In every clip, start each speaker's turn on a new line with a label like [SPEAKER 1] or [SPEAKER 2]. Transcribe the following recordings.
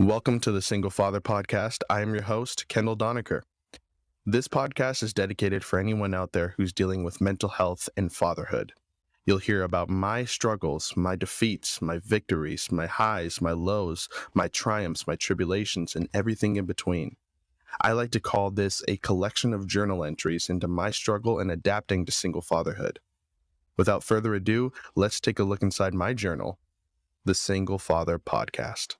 [SPEAKER 1] Welcome to the Single Father Podcast. I am your host, Kendall Donaker. This podcast is dedicated for anyone out there who's dealing with mental health and fatherhood. You'll hear about my struggles, my defeats, my victories, my highs, my lows, my triumphs, my tribulations, and everything in between. I like to call this a collection of journal entries into my struggle and adapting to single fatherhood. Without further ado, let's take a look inside my journal, the Single Father Podcast.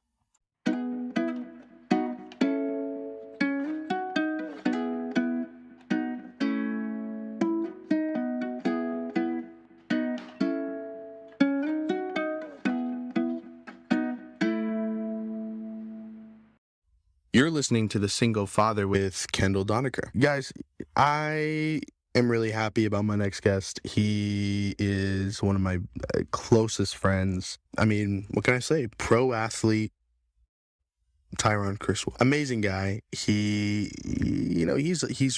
[SPEAKER 1] You're listening to The Single Father with Kendall Donaker. Guys, I am really happy about my next guest. He is one of my closest friends. I mean, what can I say? Pro athlete, Tyron Criswell. Amazing guy. He's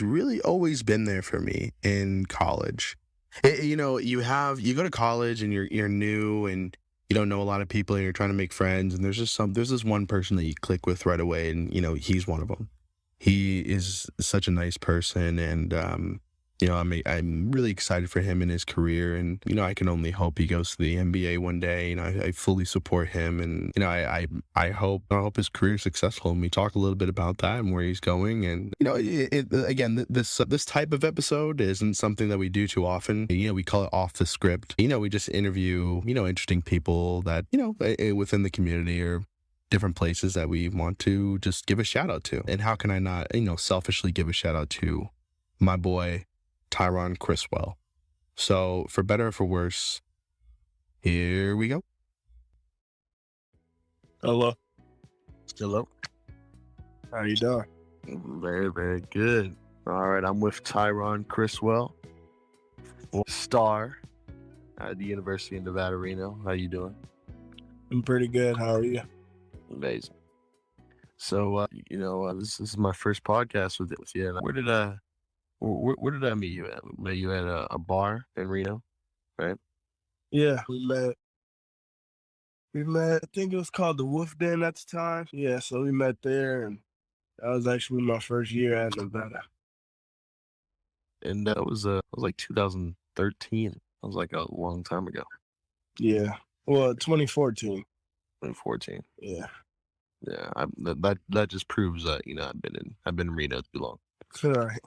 [SPEAKER 1] really always been there for me in college. You go to college and you're new and you don't know a lot of people and you're trying to make friends, and there's this one person that you click with right away, and he's one of them. He is such a nice person, and I'm really excited for him in his career, and I can only hope he goes to the NBA one day. I fully support him, and I hope his career is successful, and we talk a little bit about that and where he's going. And this type of episode isn't something that we do too often. We call it off the script. We just interview interesting people that within the community or different places that we want to just give a shout out to. And how can I not selfishly give a shout out to my boy Tyron Criswell? So for better or for worse, here we go.
[SPEAKER 2] Hello.
[SPEAKER 3] Hello.
[SPEAKER 2] How you doing?
[SPEAKER 3] Very, very good. All right, I'm with Tyron Criswell, star at the University of Nevada, Reno. How you doing?
[SPEAKER 2] I'm pretty good. How are you?
[SPEAKER 3] Amazing. So, this is my first podcast with you. And where did I meet you at? Met you at a bar in Reno, right?
[SPEAKER 2] Yeah, we met. I think it was called the Wolf Den at the time. Yeah, so we met there, and that was actually my first year at Nevada.
[SPEAKER 3] And that was like 2013. That was like a long time ago.
[SPEAKER 2] Yeah, well, 2014.
[SPEAKER 3] 2014.
[SPEAKER 2] Yeah.
[SPEAKER 3] Yeah, that just proves that I've been in Reno too long.
[SPEAKER 2] All right.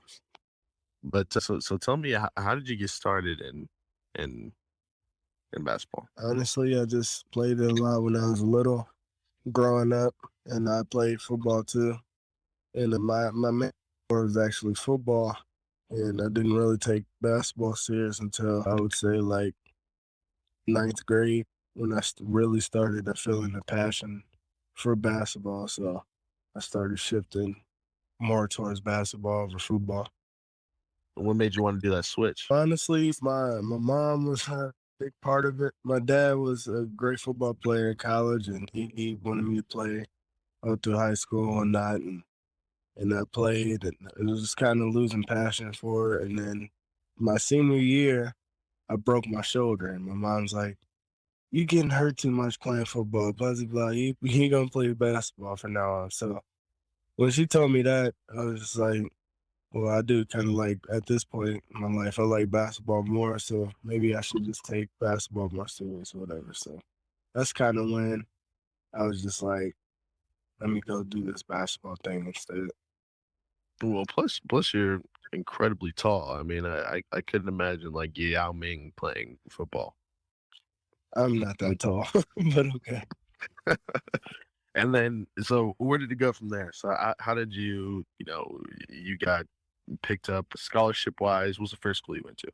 [SPEAKER 3] But so tell me, how did you get started in basketball?
[SPEAKER 2] Honestly, I just played it a lot when I was little, growing up, and I played football too. And my main sport was actually football, and I didn't really take basketball serious until I would say like ninth grade, when I really started feeling a passion for basketball. So I started shifting more towards basketball over football.
[SPEAKER 3] What made you want to do that switch?
[SPEAKER 2] Honestly, my mom was a big part of it. My dad was a great football player in college, and he wanted me to play up through high school and that, and I played, and it was just kind of losing passion for it. And then my senior year, I broke my shoulder, and my mom's like, "You getting hurt too much playing football, blah, blah, blah. You gonna play basketball from now on." So when she told me that, I was just like, well, I do kind of like, at this point in my life, I like basketball more, so maybe I should just take basketball more serious or whatever. So that's kind of when I was just like, let me go do this basketball thing instead.
[SPEAKER 3] Well, plus you're incredibly tall. I mean, I couldn't imagine like Yao Ming playing football.
[SPEAKER 2] I'm not that tall, but okay.
[SPEAKER 3] And then, so where did it go from there? So how did you got picked up scholarship wise? What was the first school you went to?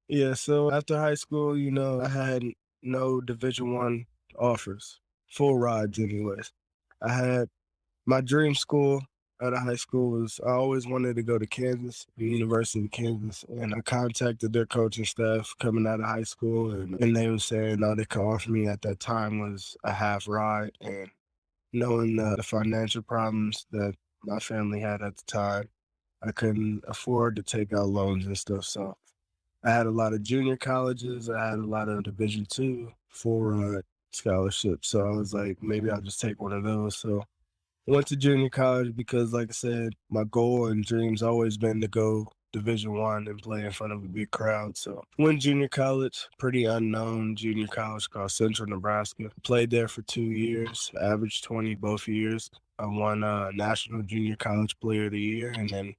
[SPEAKER 2] Yeah, so after high school, I had no Division I offers, full rides anyways. I had my dream school out of high school was, I always wanted to go to Kansas, the University of Kansas, and I contacted their coaching staff coming out of high school, and they were saying all they could offer me at that time was a half ride. And knowing the financial problems that my family had at the time, I couldn't afford to take out loans and stuff. So I had a lot of junior colleges. I had a lot of Division II full ride scholarship. So I was like, maybe I'll just take one of those. So I went to junior college because, like I said, my goal and dream's always been to go Division I and play in front of a big crowd. So went junior college, pretty unknown junior college called Central Nebraska. Played there for 2 years, averaged 20 both years. I won National Junior College Player of the Year, and then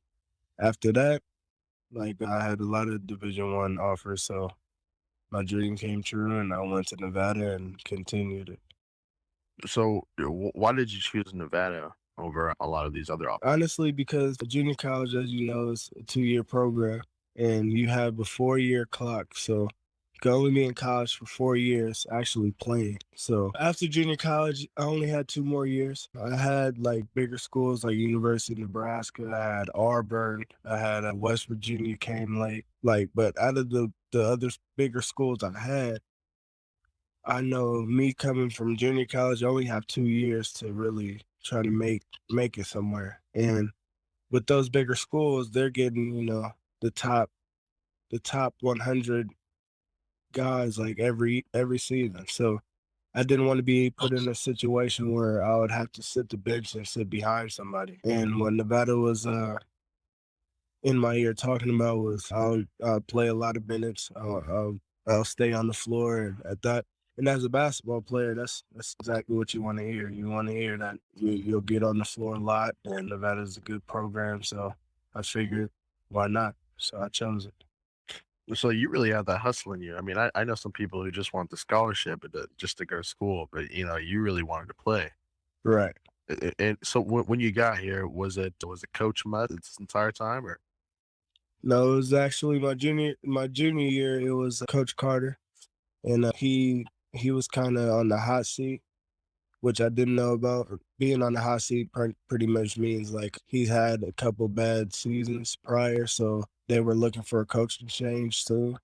[SPEAKER 2] after that, like I had a lot of Division I offers. So my dream came true, and I went to Nevada and continued it.
[SPEAKER 3] So, why did you choose Nevada over a lot of these other options?
[SPEAKER 2] Honestly, because junior college, as you know, is a 2-year program, and you have a 4-year clock. So you can only be in college for 4 years actually playing. So after junior college, I only had 2 more years. I had like bigger schools like University of Nebraska. I had Auburn. I had West Virginia, Cane Lake. But out of the other bigger schools I had, I know me coming from junior college, I only have 2 years to really try to make it somewhere. And with those bigger schools, they're getting, the top 100 guys like every season. So I didn't want to be put in a situation where I would have to sit the bench and sit behind somebody. And what Nevada was in my ear talking about was I'll play a lot of minutes. I'll stay on the floor and at that. And as a basketball player, that's exactly what you want to hear. You want to hear that you'll get on the floor a lot, and Nevada's a good program. So I figured, why not? So I chose it.
[SPEAKER 3] So you really have that hustle in you. I mean, I know some people who just want the scholarship just to go to school, but you really wanted to play.
[SPEAKER 2] Right.
[SPEAKER 3] And so when you got here, was it Coach Mudd this entire time, or?
[SPEAKER 2] No, it was actually my junior year. It was Coach Carter, and he was kind of on the hot seat, which I didn't know about. Being on the hot seat pretty much means like he's had a couple bad seasons prior, so they were looking for a coaching change too.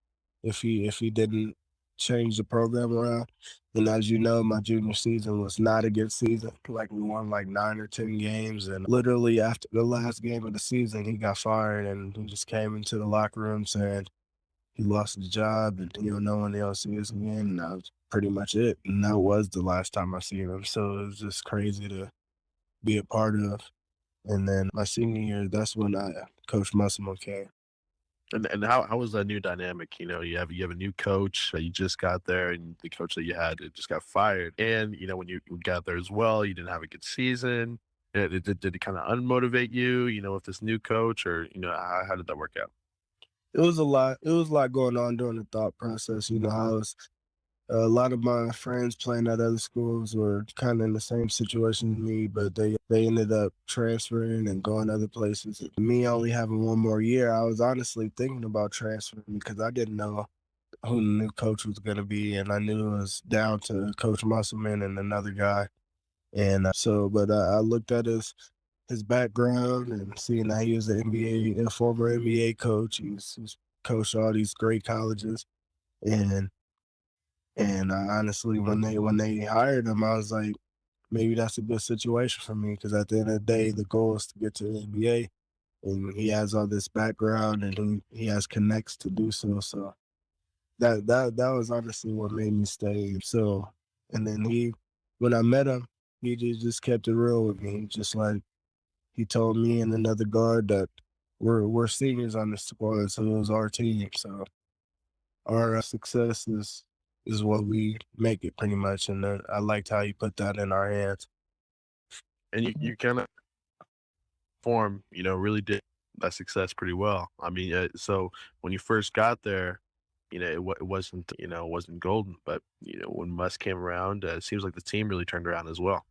[SPEAKER 2] If he didn't change the program around, and as you know, my junior season was not a good season. Like we won like 9 or 10 games, and literally after the last game of the season, he got fired, and he just came into the locker room saying he lost his job and no one else see us again. And that was pretty much it. And that was the last time I seen him. So it was just crazy to be a part of. And then my senior year, that's when Coach Musselman came.
[SPEAKER 3] And how was that new dynamic? You have a new coach. You just got there, and the coach that you had just got fired. And when you got there as well, you didn't have a good season. Did it kind of unmotivate you? With this new coach, or how did that work out?
[SPEAKER 2] It was a lot. It was a lot going on during the thought process. I was a lot of my friends playing at other schools were kind of in the same situation as me, but they ended up transferring and going other places. Me only having 1 more year, I was honestly thinking about transferring because I didn't know who the new coach was going to be, and I knew it was down to Coach Musselman and another guy. And but I looked at his background and seeing that he was an NBA, a former NBA coach. He's coached all these great colleges, and honestly, when they hired him, I was like, maybe that's a good situation for me because at the end of the day, the goal is to get to the NBA, and he has all this background and he has connects to do so. So that was honestly what made me stay. So, and then when I met him, he just kept it real with me. Just like he told me and another guard that we're seniors on the squad, so it was our team. So our success is what we make it pretty much, and I liked how you put that in our hands.
[SPEAKER 3] And you kind of really did that success pretty well. I mean, so when you first got there, it wasn't golden, but when Musk came around, it seems like the team really turned around as well.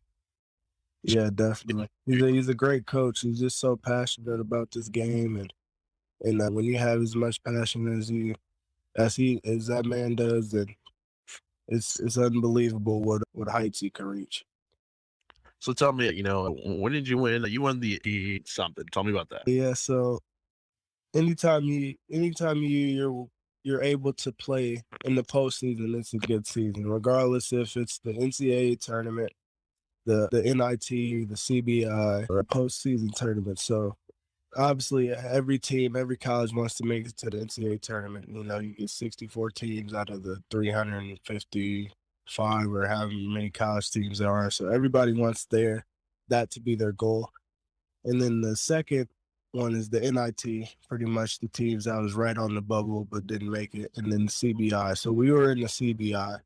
[SPEAKER 2] Yeah, definitely. He's a great coach. He's just so passionate about this game, and when you have as much passion as that man does, then it's unbelievable what heights he can reach.
[SPEAKER 3] So tell me, when did you win? You won the something. Tell me about that.
[SPEAKER 2] Yeah, so anytime you're able to play in the postseason, it's a good season, regardless if it's the NCAA tournament, the NIT, the CBI, or a postseason tournament. So obviously, every team, every college wants to make it to the NCAA tournament. You get 64 teams out of the 350 5 or however many college teams there are. So everybody wants that to be their goal. And then the second one is the NIT, pretty much the teams that was right on the bubble but didn't make it, and then the CBI. So we were in the CBI.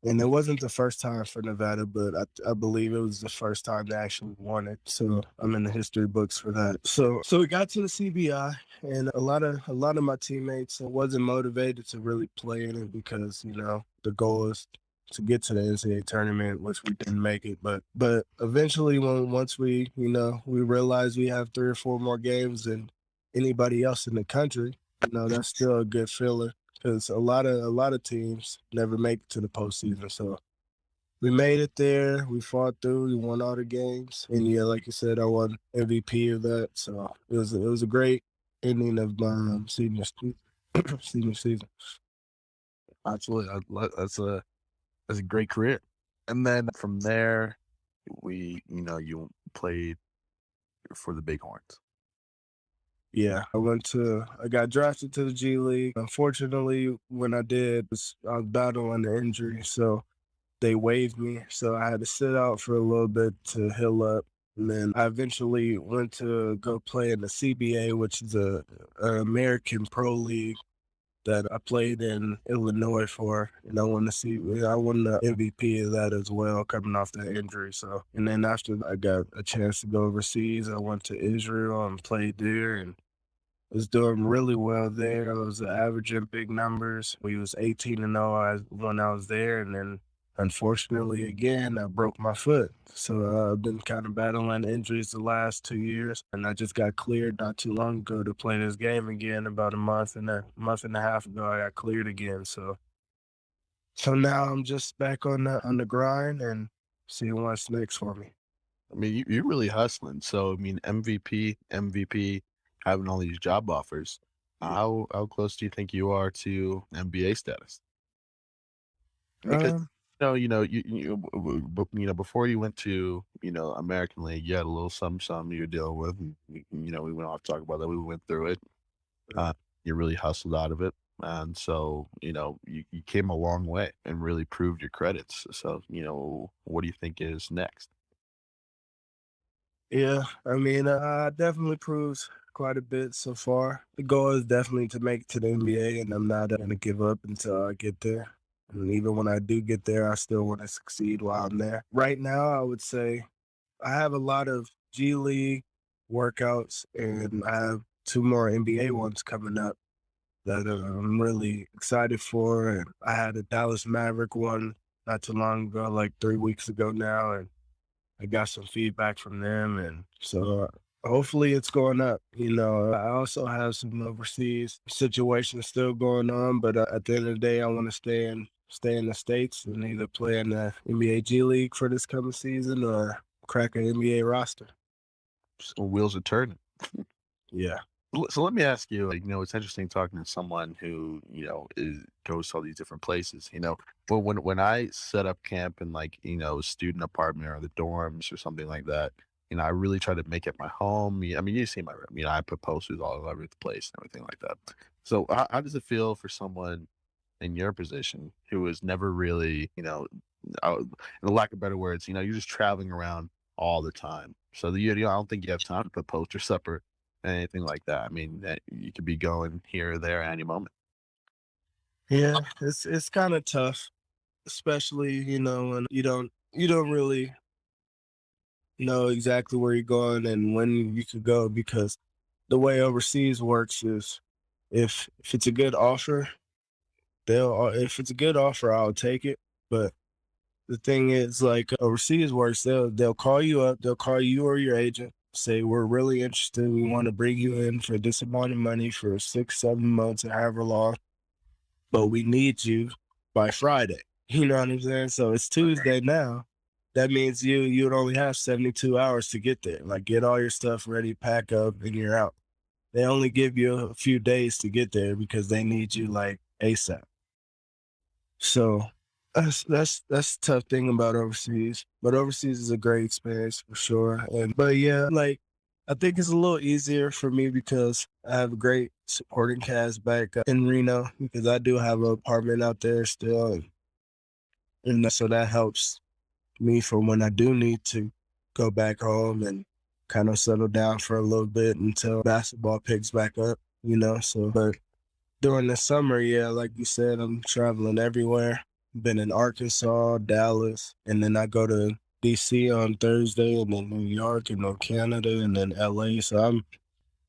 [SPEAKER 2] And it wasn't the first time for Nevada, but I believe it was the first time they actually won it. So I'm in the history books for that. So we got to the CBI, and a lot of my teammates wasn't motivated to really play in it because the goal is to get to the NCAA tournament, which we didn't make it. But eventually, once we we realized we have 3 or 4 more games than anybody else in the country, that's still a good feeling. Because a lot of teams never make it to the postseason. So we made it there. We fought through. We won all the games, and yeah, like you said, I won MVP of that. So it was a great ending of my senior season.
[SPEAKER 3] Absolutely. That's a great career. And then from there, you played for the Bighorns.
[SPEAKER 2] Yeah, I got drafted to the G League. Unfortunately, when I did, I was battling an injury, so they waived me. So I had to sit out for a little bit to heal up. And then I eventually went to go play in the CBA, which is an American Pro League that I played in Illinois for. And I won the MVP of that as well, coming off that injury. So, and then after I got a chance to go overseas, I went to Israel and played there and was doing really well there. I was averaging big numbers. We was 18-0 when I was there, and then unfortunately again I broke my foot. So I've been kind of battling injuries the last 2 years, and I just got cleared not too long ago to play this game again. About a month and a half ago, I got cleared again. So now I'm just back on the grind and seeing what's next for me.
[SPEAKER 3] I mean, you're really hustling. So, I mean, MVP, having all these job offers. How close do you think you are to NBA status? Because
[SPEAKER 2] Um,
[SPEAKER 3] before you went to American League, you had a little something you're dealing with. And, we went off to talk about that. We went through it. You really hustled out of it, and so you came a long way and really proved your credits. So what do you think is next?
[SPEAKER 2] Yeah, I mean, definitely proves quite a bit so far. The goal is definitely to make it to the NBA, and I'm not going to give up until I get there. And even when I do get there, I still want to succeed while I'm there. Right now, I would say I have a lot of G League workouts, and I have 2 more NBA ones coming up that I'm really excited for. And I had a Dallas Maverick one not too long ago, like 3 weeks ago now, and I got some feedback from them, and so hopefully it's going up. I also have some overseas situations still going on, but at the end of the day, I want to stay in the States and either play in the NBA G League for this coming season or crack an NBA roster.
[SPEAKER 3] So wheels are turning.
[SPEAKER 2] Yeah.
[SPEAKER 3] So let me ask you, it's interesting talking to someone who, goes to all these different places, but when I set up camp in a student apartment or the dorms or something like that, I really try to make it my home. I mean, you see my room, I put posters all over the place and everything like that. So how does it feel for someone in your position who is never really, in the lack of better words, you're just traveling around all the time. So I don't think you have time to put posters up or anything like that. I mean, that you could be going here or there at any moment.
[SPEAKER 2] Yeah, it's kind of tough, especially, when you don't really know exactly where you're going and when you could go, because the way overseas works is if it's a good offer, if it's a good offer, I'll take it. But the thing is, like overseas works, they'll call you up, they'll call you or your agent, say we're really interested, we want to bring you in for this amount of money for 6, 7 months or however long, but we need you by Friday. You know what I'm saying? So it's Tuesday now. That means you would only have 72 hours to get there. Like get all your stuff ready, pack up, and you're out. They only give you a few days to get there because they need you like ASAP. So that's the tough thing about overseas. But overseas is a great experience for sure. But yeah, like I think it's a little easier for me because I have a great supporting cast back in Reno because I do have an apartment out there still. And so that helps me for when I do need to go back home and kind of settle down for a little bit until basketball picks back up, So, but during the summer, yeah, like you said, I'm traveling everywhere. Been in Arkansas, Dallas, and then I go to DC on Thursday, and then New York, and then Canada, and then LA. So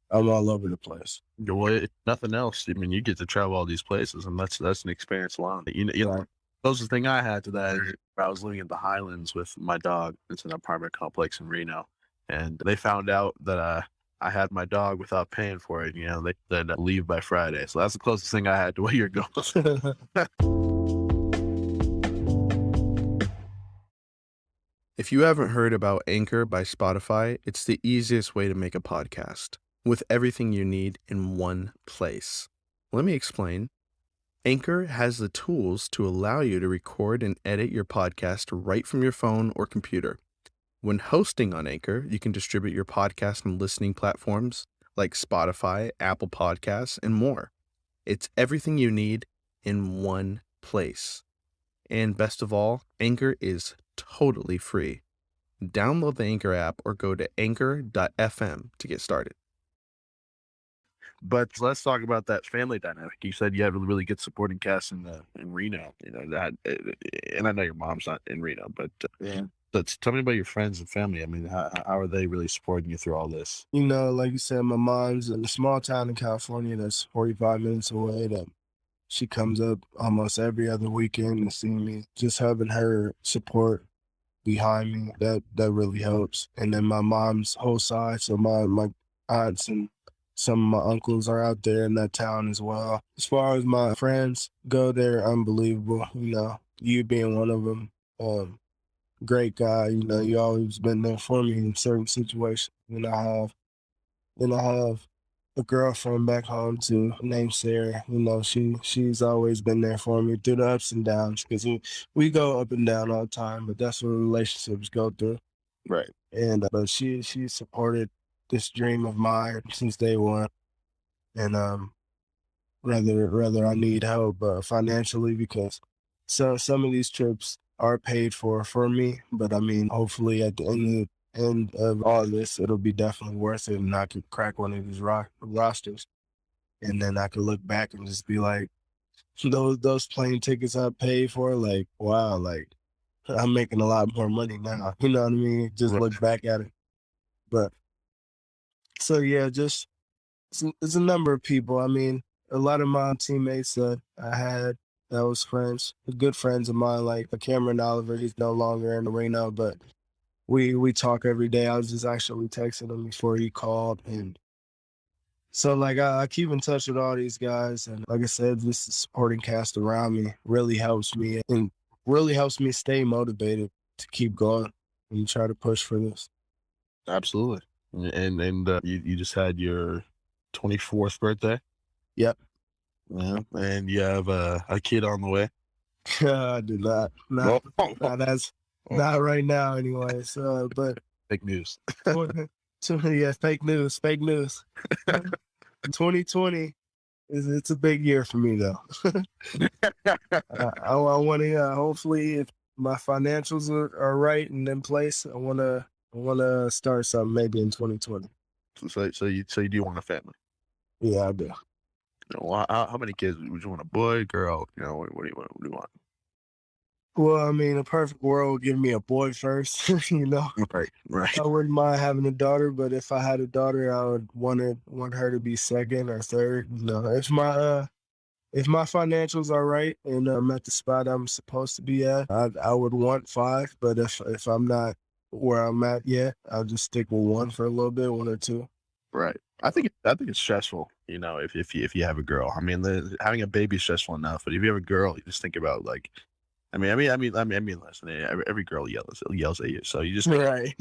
[SPEAKER 2] I'm all over the place.
[SPEAKER 3] Well, if nothing else, I mean, you get to travel all these places, and that's an experience alone.
[SPEAKER 2] Right.
[SPEAKER 3] Closest thing I had to that is I was living in the Highlands with my dog. It's an apartment complex in Reno, and they found out that I had my dog without paying for it. They said leave by Friday, so that's the closest thing I had to where you're going.
[SPEAKER 1] If you haven't heard about Anchor by Spotify, it's the easiest way to make a podcast with everything you need in one place. Let me explain. Anchor has the tools to allow you to record and edit your podcast right from your phone or computer. When hosting on Anchor, you can distribute your podcast on listening platforms like Spotify, Apple Podcasts, and more. It's everything you need in one place. And best of all, Anchor is totally free. Download the Anchor app or go to anchor.fm to get started.
[SPEAKER 3] But let's talk about that family dynamic. You said you have a really good supporting cast in Reno. That, and I know your mom's not in Reno, but
[SPEAKER 2] Yeah.
[SPEAKER 3] But tell me about your friends and family. I mean, how are they really supporting you through all this?
[SPEAKER 2] Like you said, my mom's in a small town in California that's 45 minutes away. That she comes up almost every other weekend to see me. Just having her support behind me, that really helps. And then my mom's whole side, so my aunts and some of my uncles are out there in that town as well. As far as my friends go, they're unbelievable. You being one of them. Great guy. You always been there for me in certain situations. And I have a girlfriend back home too, named Sarah. She's always been there for me through the ups and downs, because we go up and down all the time, but that's what relationships go through.
[SPEAKER 3] Right.
[SPEAKER 2] And but she supported this dream of mine since day one. And rather I need help financially, because some of these trips are paid for me, but I mean, hopefully at the end of all this, it'll be definitely worth it, and I could crack one of these rosters, and then I could look back and just be like, those plane tickets I paid for, like, wow, like I'm making a lot more money now. You know what I mean? Just look back at it. But so yeah, just it's a number of people. I mean, a lot of my teammates that I had that was good friends of mine, like Cameron Oliver. He's no longer in the Reno, but we talk every day. I was just actually texting him before he called, and so like I keep in touch with all these guys, and like I said, just the supporting cast around me really helps me, and really helps me stay motivated to keep going and try to push for this.
[SPEAKER 3] Absolutely. And you just had your 24th birthday.
[SPEAKER 2] Yep.
[SPEAKER 3] Yeah, and you have a kid on the way.
[SPEAKER 2] I do not. That's not right now, anyway. So, but
[SPEAKER 3] fake news.
[SPEAKER 2] Yeah, fake news. 2020 it's a big year for me, though. I want to hopefully, if my financials are right and in place, I want to start something maybe in 2020.
[SPEAKER 3] So you do want a family?
[SPEAKER 2] Yeah, I do.
[SPEAKER 3] Well, how many kids would you want? A boy, girl? What do you want? What do you want?
[SPEAKER 2] Well, I mean, a perfect world would give me a boy first.
[SPEAKER 3] Right.
[SPEAKER 2] I wouldn't mind having a daughter, but if I had a daughter, I would want her to be second or third. If my financials are right and I'm at the spot I'm supposed to be at, I would want 5. But if I'm not where I'm at yet, I'll just stick with 1 for a little bit, 1 or 2.
[SPEAKER 3] Right. I think it's stressful. If you have a girl. I mean, having a baby is stressful enough, but if you have a girl, you just think about like. I mean, listen. Every girl yells at you, so you just
[SPEAKER 2] right.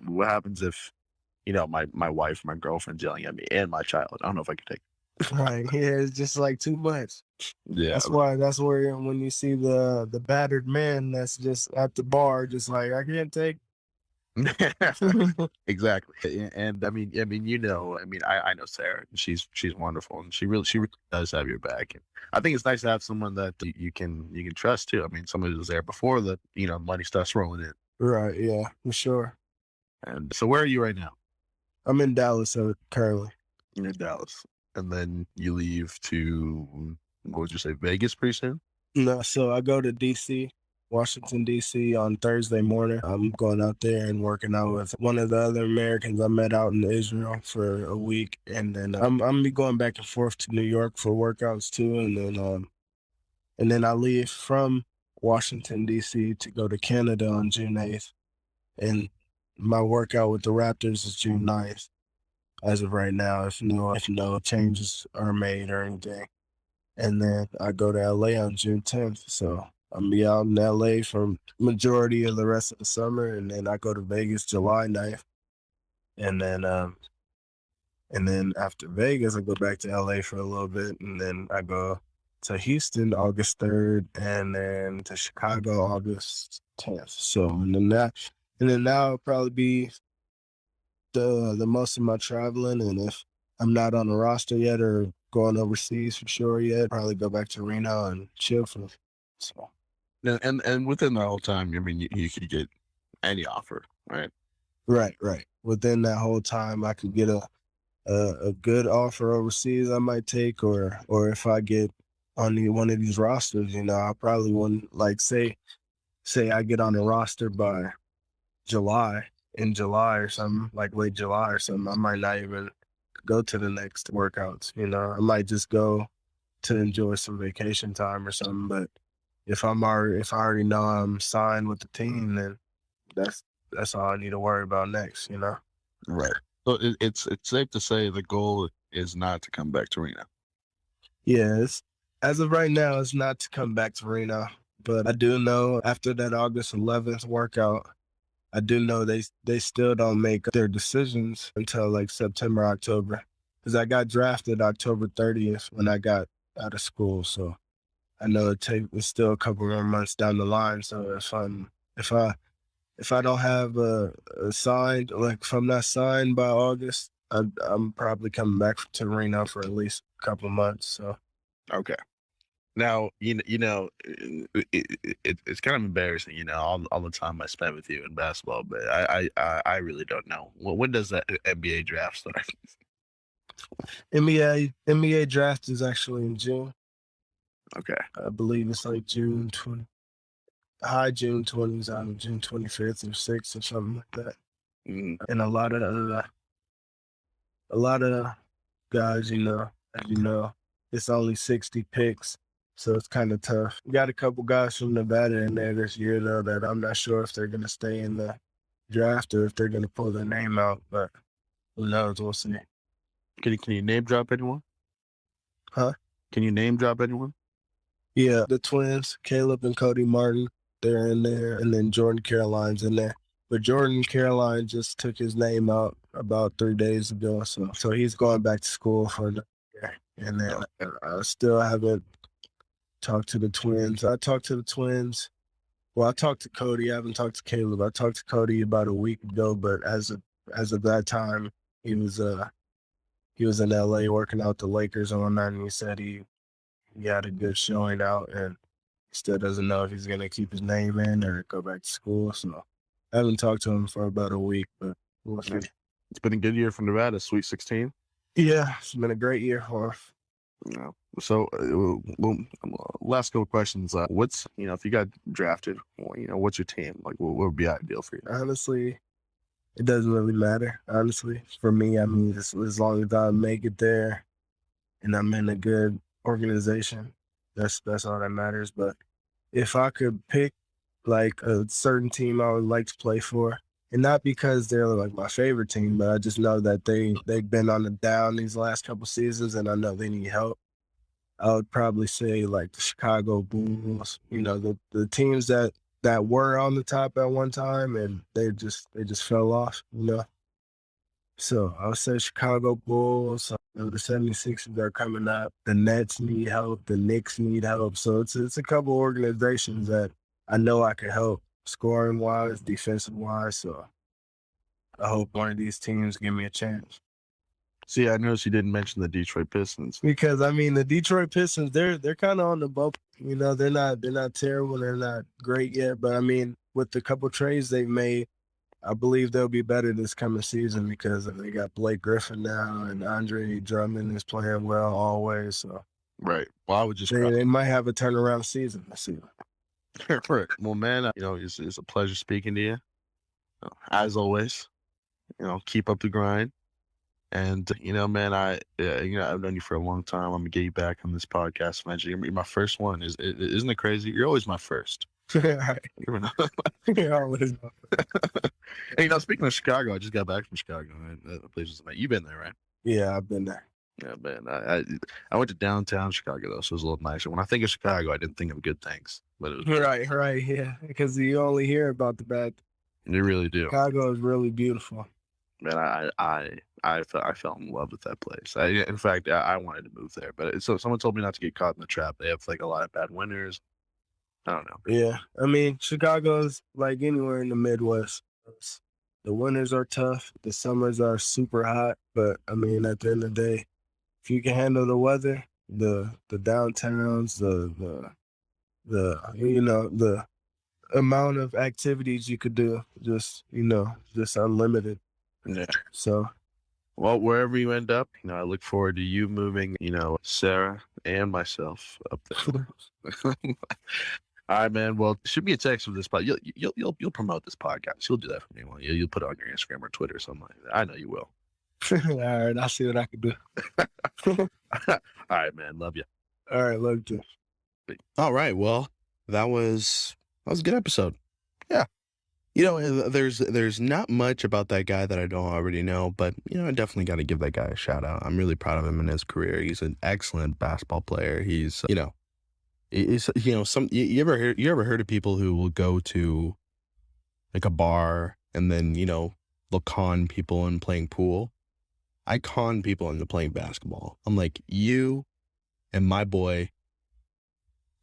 [SPEAKER 3] What happens if, my wife, my girlfriend's yelling at me and my child? I don't know if I can take it.
[SPEAKER 2] Right. Yeah, it's just like too much.
[SPEAKER 3] Yeah.
[SPEAKER 2] That's where when you see the battered man that's just at the bar, just like, I can't take
[SPEAKER 3] Exactly. And I know Sarah. She's wonderful, and she really does have your back. And I think it's nice to have someone that you can trust too. I mean, somebody who's there before the money starts rolling in.
[SPEAKER 2] Right, yeah, for sure.
[SPEAKER 3] And so, where are you right now?
[SPEAKER 2] I'm in Dallas currently.
[SPEAKER 3] You're in Dallas, and then you leave to, what would you say, Vegas pretty soon?
[SPEAKER 2] No, so I go to DC, Washington, DC on Thursday morning. I'm going out there and working out with one of the other Americans I met out in Israel for a week. And then I'm be going back and forth to New York for workouts too. And then I leave from Washington, DC to go to Canada on June 8th. And my workout with the Raptors is June 9th as of right now, if no changes are made or anything. And then I go to LA on June 10th. So I'm be out in LA for majority of the rest of the summer. And then I go to Vegas July 9th. And then after Vegas, I go back to LA for a little bit. And then I go to Houston August 3rd, and then to Chicago August 10th. So and then that'll probably be the most of my traveling. And if I'm not on the roster yet or going overseas for sure yet, probably go back to Reno and chill for. So
[SPEAKER 3] And within that whole time, I mean, you could get any offer, right?
[SPEAKER 2] right. Within that whole time, I could get a good offer overseas I might take, or if I get on one of these rosters, I probably wouldn't say I get on the roster by in July or something, like late July or something. I might not even go to the next workouts. I might just go to enjoy some vacation time or something. But if I already know I'm signed with the team, then that's all I need to worry about next.
[SPEAKER 3] Right. So it's safe to say the goal is not to come back to Reno.
[SPEAKER 2] Yeah, as of right now, it's not to come back to Reno. But I do know after that August 11th workout, I do know they still don't make their decisions until like September, October. Because I got drafted October 30th when I got out of school. So I know it's still a couple more months down the line. So if I don't have a signed, like if I'm not signed by August, I'm probably coming back to Reno for at least a couple of months. So
[SPEAKER 3] Okay. Now, it's kind of embarrassing, all the time I spent with you in basketball, but I really don't know. When does that NBA draft start?
[SPEAKER 2] NBA draft is actually in June.
[SPEAKER 3] Okay.
[SPEAKER 2] I believe it's like June 20, high June 20s, on June 25th or 6th or something like that.
[SPEAKER 3] Mm.
[SPEAKER 2] And a lot of guys, as you know, it's only 60 picks. So it's kind of tough. We got a couple guys from Nevada in there this year, though, that I'm not sure if they're going to stay in the draft or if they're going to pull their name out. But who knows? We'll see.
[SPEAKER 3] Can you name drop anyone?
[SPEAKER 2] Huh?
[SPEAKER 3] Can you name drop anyone?
[SPEAKER 2] Yeah, the twins, Caleb and Cody Martin, they're in there. And then Jordan Caroline's in there. But Jordan Caroline just took his name out about 3 days ago. So he's going back to school for the year. And then I still haven't talked to the twins. I talked to the twins. Well, I talked to Cody. I haven't talked to Caleb. I talked to Cody about a week ago, but as of that time, he was in LA working out the Lakers and whatnot, and he said he had a good showing out, and he still doesn't know if he's gonna keep his name in or go back to school. So I haven't talked to him for about a week, but we'll see.
[SPEAKER 3] It's been a good year for Nevada, Sweet 16.
[SPEAKER 2] Yeah, it's been a great year for him.
[SPEAKER 3] Yeah. So, last couple questions. What's if you got drafted, what's your team like? What would be ideal for you?
[SPEAKER 2] Honestly, it doesn't really matter. Honestly, for me, I mean, as long as I make it there, and I'm in a good organization, that's all that matters. But if I could pick like a certain team I would like to play for, and not because they're like my favorite team, but I just know that they've been on the down these last couple seasons, and I know they need help. I would probably say like the Chicago Bulls, the teams that were on the top at one time and they just fell off, So I would say Chicago Bulls, the 76ers are coming up. The Nets need help. The Knicks need help. So it's a couple organizations that I know I can help scoring wise, defensive wise. So I hope one of these teams give me a chance.
[SPEAKER 3] See, I noticed you didn't mention the Detroit Pistons.
[SPEAKER 2] Because I mean, the Detroit Pistons, they're kind of on the bubble. You know, they're not terrible, they're not great yet. But I mean, with the couple trades they've made, I believe they'll be better this coming season because they got Blake Griffin now, and Andre Drummond is playing well always. So
[SPEAKER 3] Right. Well, I would just
[SPEAKER 2] they might have a turnaround season. Let's see.
[SPEAKER 3] right. Well, man, it's a pleasure speaking to you. As always, keep up the grind. And man, I've known you for a long time. I'm gonna get you back on this podcast eventually. You're my first one. Isn't it crazy? You're always my first.
[SPEAKER 2] Right.
[SPEAKER 3] You're always my first. And speaking of Chicago, I just got back from Chicago. That place was amazing. You've been there, right?
[SPEAKER 2] Yeah, I've been there.
[SPEAKER 3] Yeah, man. I went to downtown Chicago though, so it was a little nicer. When I think of Chicago, I didn't think of good things, but it was
[SPEAKER 2] Right, yeah, because you only hear about the bad.
[SPEAKER 3] You really do.
[SPEAKER 2] Chicago is really beautiful.
[SPEAKER 3] Man, I fell in love with that place. In fact, I wanted to move there, but so someone told me not to get caught in the trap. They have like a lot of bad winters. I don't know.
[SPEAKER 2] Yeah, I mean, Chicago's like anywhere in the Midwest. The winters are tough. The summers are super hot. But I mean, at the end of the day, if you can handle the weather, the downtowns, the amount of activities you could do, just unlimited.
[SPEAKER 3] Yeah.
[SPEAKER 2] So,
[SPEAKER 3] well, wherever you end up, I look forward to you moving, Sarah and myself up there. All right, man. Well, shoot me a text with this pod. You'll promote this podcast. You'll do that for me. You'll put it on your Instagram or Twitter or something like that. I know you will.
[SPEAKER 2] All right, I'll see what I can do.
[SPEAKER 3] All right, man. Love you.
[SPEAKER 2] All right, love you.
[SPEAKER 1] All right. Well, that was a good episode. Yeah. There's not much about that guy that I don't already know, but I definitely got to give that guy a shout out. I'm really proud of him in his career. He's an excellent basketball player. He's you ever heard of people who will go to like a bar and then they'll con people in playing pool? I con people into playing basketball. I'm like, you and my boy,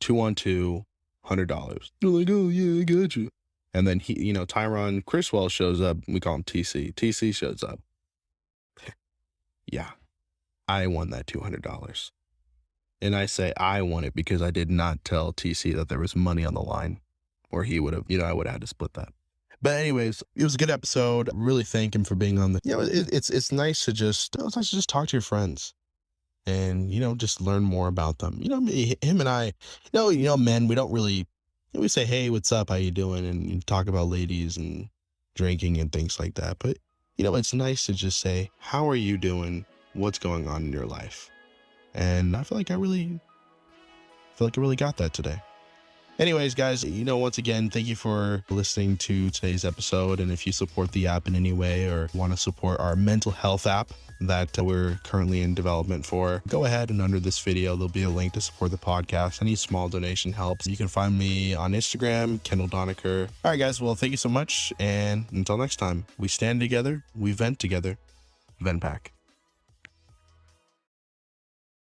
[SPEAKER 1] 2-on-2, $100. They're like, oh yeah, I got you. And then he, Tyron Criswell shows up. We call him TC. TC shows up. Yeah, I won that $200. And I say I won it because I did not tell TC that there was money on the line, or he would have, I would have had to split that. But anyways, it was a good episode. Really thank him for being on the. It's nice to just talk to your friends, and just learn more about them. Him and I, men, we don't really. We say, hey, what's up? How you doing? And talk about ladies and drinking and things like that. But, it's nice to just say, how are you doing? What's going on in your life? And I feel like I really got that today. Anyways, guys, once again, thank you for listening to today's episode. And if you support the app in any way or want to support our mental health app that we're currently in development for, go ahead and under this video, there'll be a link to support the podcast. Any small donation helps. You can find me on Instagram, Kendall Donaker. All right, guys. Well, thank you so much. And until next time, we stand together, we vent together. VentPack.